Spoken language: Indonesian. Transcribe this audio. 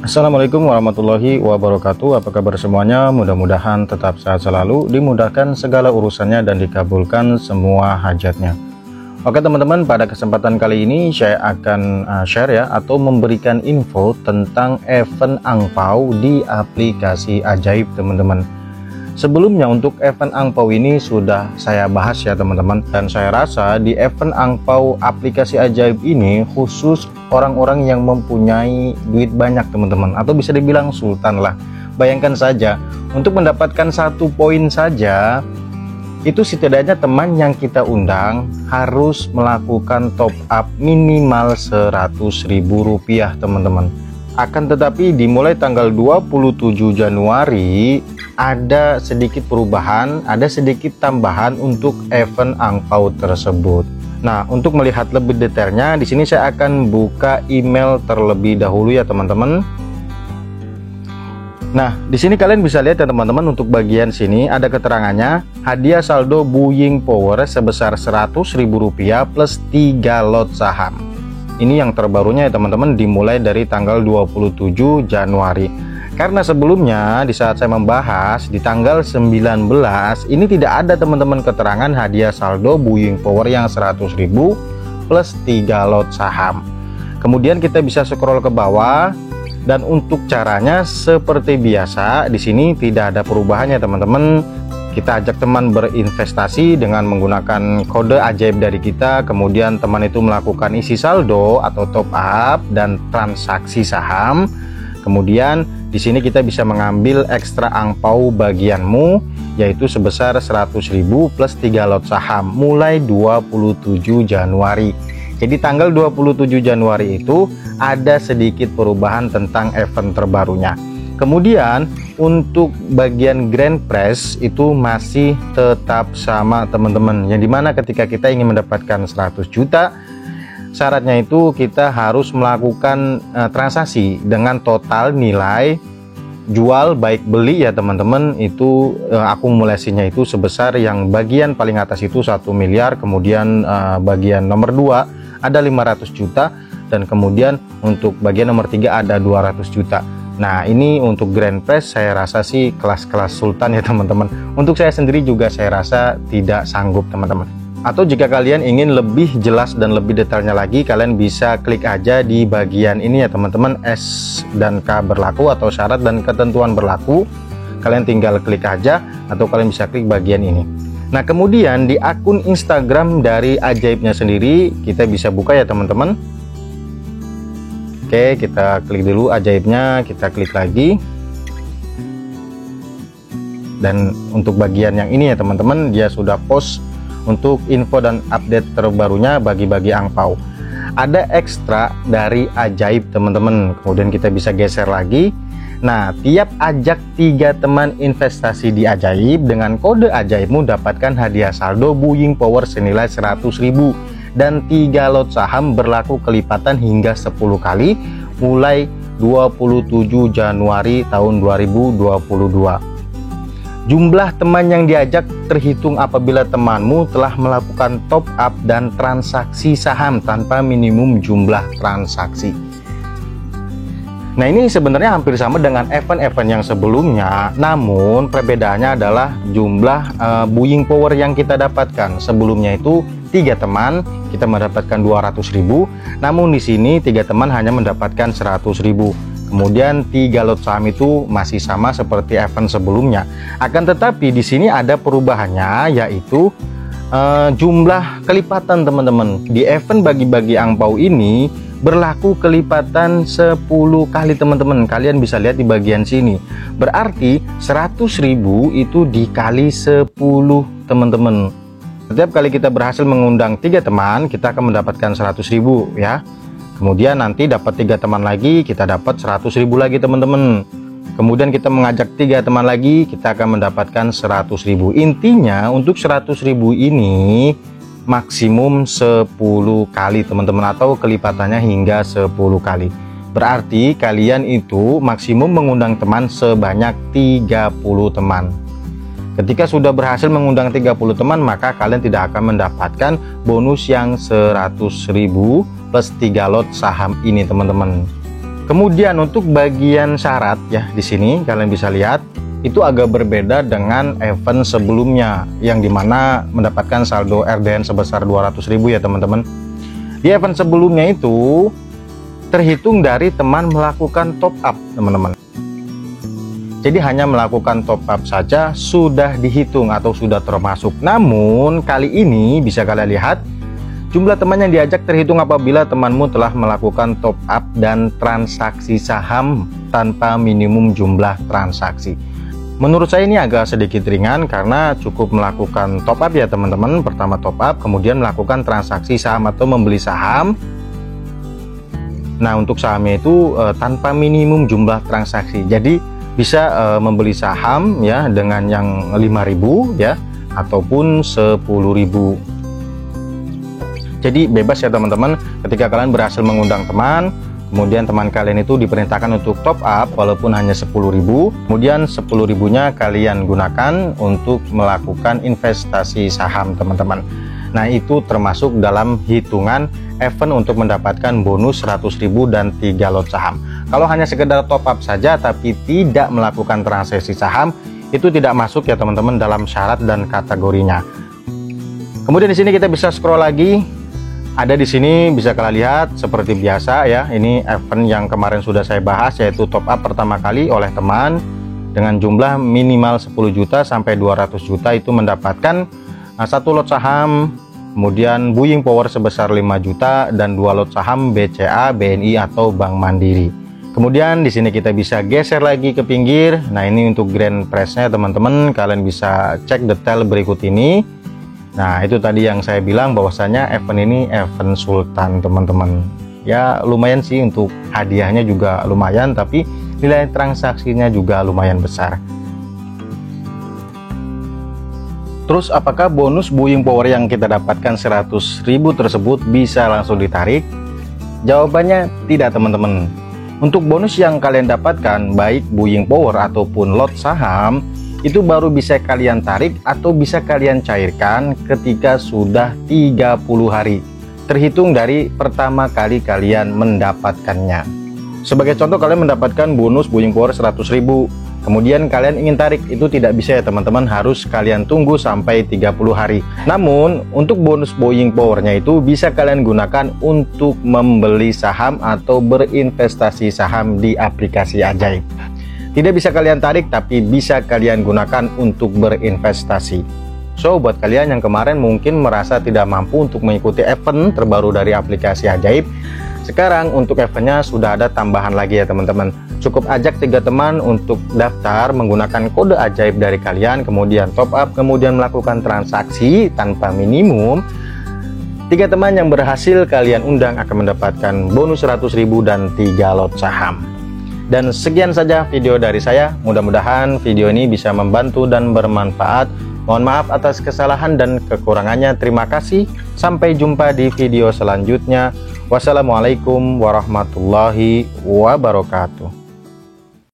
Assalamualaikum warahmatullahi wabarakatuh. Apa kabar semuanya? Mudah-mudahan tetap sehat selalu, dimudahkan segala urusannya dan dikabulkan semua hajatnya. Oke teman-teman, pada kesempatan kali ini saya akan share ya, atau memberikan info tentang event angpau di aplikasi Ajaib teman-teman. Sebelumnya untuk event angpau ini sudah saya bahas ya teman-teman, dan saya rasa di event angpau aplikasi Ajaib ini khusus orang-orang yang mempunyai duit banyak teman-teman, atau bisa dibilang sultan lah. Bayangkan saja, untuk mendapatkan 1 poin saja itu setidaknya teman yang kita undang harus melakukan top up minimal Rp100.000 teman-teman. Akan tetapi dimulai tanggal 27 Januari ada sedikit perubahan, ada sedikit tambahan untuk event angpau tersebut. Nah, untuk melihat lebih detailnya di sini saya akan buka email terlebih dahulu ya teman-teman. Nah, di sini kalian bisa lihat ya teman-teman, untuk bagian sini ada keterangannya, hadiah saldo Buying Power sebesar Rp100.000 plus 3 lot saham. Ini yang terbarunya ya teman-teman, dimulai dari tanggal 27 Januari. Karena sebelumnya di saat saya membahas di tanggal 19 ini tidak ada teman-teman keterangan hadiah saldo Buying Power yang 100.000 plus 3 lot saham. Kemudian kita bisa scroll ke bawah, dan untuk caranya seperti biasa di sini tidak ada perubahannya teman-teman. Kita ajak teman berinvestasi dengan menggunakan kode ajaib dari kita, kemudian teman itu melakukan isi saldo atau top up dan transaksi saham. Kemudian di sini kita bisa mengambil ekstra angpau bagianmu, yaitu sebesar 100.000 plus 3 lot saham mulai 27 Januari. Jadi tanggal 27 Januari itu ada sedikit perubahan tentang event terbarunya. Kemudian untuk bagian Grand Prize itu masih tetap sama teman-teman, yang dimana ketika kita ingin mendapatkan 100 juta syaratnya itu kita harus melakukan transaksi dengan total nilai jual baik beli ya teman-teman, itu akumulasinya itu sebesar, yang bagian paling atas itu 1 miliar, kemudian bagian nomor 2 ada 500 juta, dan kemudian untuk bagian nomor 3 ada 200 juta. Nah, ini untuk Grand Prize saya rasa sih kelas-kelas sultan ya teman-teman. Untuk saya sendiri juga saya rasa tidak sanggup teman-teman. Atau jika kalian ingin lebih jelas dan lebih detailnya lagi, kalian bisa klik aja di bagian ini ya teman-teman, S dan K berlaku atau syarat dan ketentuan berlaku. Kalian tinggal klik aja, atau kalian bisa klik bagian ini. Nah, kemudian di akun Instagram dari Ajaibnya sendiri kita bisa buka ya teman-teman. Oke, kita klik dulu Ajaibnya, kita klik lagi. Dan untuk bagian yang ini ya teman-teman, dia sudah post untuk info dan update terbarunya bagi-bagi angpau. Ada ekstra dari Ajaib teman-teman. Kemudian kita bisa geser lagi. Nah, tiap ajak 3 teman investasi di Ajaib dengan kode Ajaibmu dapatkan hadiah saldo Buying Power senilai 100.000 dan 3 lot saham berlaku kelipatan hingga 10 kali mulai 27 Januari tahun 2022. Jumlah teman yang diajak terhitung apabila temanmu telah melakukan top up dan transaksi saham tanpa minimum jumlah transaksi. Nah, ini sebenarnya hampir sama dengan event-event yang sebelumnya, namun perbedaannya adalah jumlah Buying Power yang kita dapatkan. Sebelumnya itu 3 teman kita mendapatkan 200.000, namun di sini 3 teman hanya mendapatkan 100.000. Kemudian 3 lot saham itu masih sama seperti event sebelumnya. Akan tetapi di sini ada perubahannya, yaitu jumlah kelipatan teman-teman. Di event bagi-bagi angpau ini berlaku kelipatan 10 kali teman-teman. Kalian bisa lihat di bagian sini. Berarti 100.000 itu dikali 10 teman-teman. Setiap kali kita berhasil mengundang 3 teman, kita akan mendapatkan 100.000 ya. Kemudian nanti dapat 3 teman lagi, kita dapat 100.000 lagi teman-teman. Kemudian kita mengajak 3 teman lagi, kita akan mendapatkan 100.000. Intinya untuk 100.000 ini maksimum 10 kali teman-teman, atau kelipatannya hingga 10 kali. Berarti kalian itu maksimum mengundang teman sebanyak 30 teman. Ketika sudah berhasil mengundang 30 teman, maka kalian tidak akan mendapatkan bonus yang 100.000 plus 3 lot saham ini teman-teman. Kemudian untuk bagian syarat ya, di sini kalian bisa lihat itu agak berbeda dengan event sebelumnya yang dimana mendapatkan saldo RDN sebesar 200.000 ya teman-teman. Di event sebelumnya itu terhitung dari teman melakukan top up teman-teman. Jadi hanya melakukan top up saja sudah dihitung atau sudah termasuk. Namun kali ini bisa kalian lihat jumlah teman yang diajak terhitung apabila temanmu telah melakukan top up dan transaksi saham tanpa minimum jumlah transaksi. Menurut saya ini agak sedikit ringan karena cukup melakukan top up ya teman-teman. Pertama top up, kemudian melakukan transaksi saham atau membeli saham. Nah untuk sahamnya itu tanpa minimum jumlah transaksi. Jadi bisa membeli saham ya dengan yang 5.000 ya ataupun 10.000. Jadi bebas ya teman-teman, ketika kalian berhasil mengundang teman, kemudian teman kalian itu diperintahkan untuk top up walaupun hanya 10.000, kemudian 10.000-nya kalian gunakan untuk melakukan investasi saham teman-teman. Nah itu termasuk dalam hitungan event untuk mendapatkan bonus 100.000 dan 3 lot saham. Kalau hanya sekedar top up saja tapi tidak melakukan transaksi saham, itu tidak masuk ya teman-teman dalam syarat dan kategorinya. Kemudian di sini kita bisa scroll lagi. Ada di sini bisa kalian lihat seperti biasa ya, ini event yang kemarin sudah saya bahas yaitu top up pertama kali oleh teman dengan jumlah minimal 10 juta sampai 200 juta itu mendapatkan 1 lot saham, kemudian buying power sebesar 5 juta dan 2 lot saham BCA, BNI atau Bank Mandiri. Kemudian di sini kita bisa geser lagi ke pinggir. Nah ini untuk grand prize-nya teman-teman, kalian bisa cek detail berikut ini. Nah itu tadi yang saya bilang bahwasanya event ini event sultan teman-teman. Ya lumayan sih, untuk hadiahnya juga lumayan, tapi nilai transaksinya juga lumayan besar. Terus apakah bonus buying power yang kita dapatkan 100.000 tersebut bisa langsung ditarik? Jawabannya tidak teman-teman. Untuk bonus yang kalian dapatkan baik buying power ataupun lot saham itu baru bisa kalian tarik atau bisa kalian cairkan ketika sudah 30 hari terhitung dari pertama kali kalian mendapatkannya. Sebagai contoh, kalian mendapatkan bonus buying power 100.000, kemudian kalian ingin tarik, itu tidak bisa ya teman-teman, harus kalian tunggu sampai 30 hari. Namun untuk bonus buying powernya itu bisa kalian gunakan untuk membeli saham atau berinvestasi saham di aplikasi Ajaib. Tidak bisa kalian tarik tapi bisa kalian gunakan untuk berinvestasi. So buat kalian yang kemarin mungkin merasa tidak mampu untuk mengikuti event terbaru dari aplikasi Ajaib, sekarang untuk eventnya sudah ada tambahan lagi ya teman-teman. Cukup ajak 3 teman untuk daftar menggunakan kode Ajaib dari kalian, kemudian top up, kemudian melakukan transaksi tanpa minimum. 3 teman yang berhasil kalian undang akan mendapatkan bonus 100.000 dan 3 lot saham. Dan sekian saja video dari saya, mudah-mudahan video ini bisa membantu dan bermanfaat. Mohon maaf atas kesalahan dan kekurangannya. Terima kasih, sampai jumpa di video selanjutnya. Wassalamualaikum warahmatullahi wabarakatuh.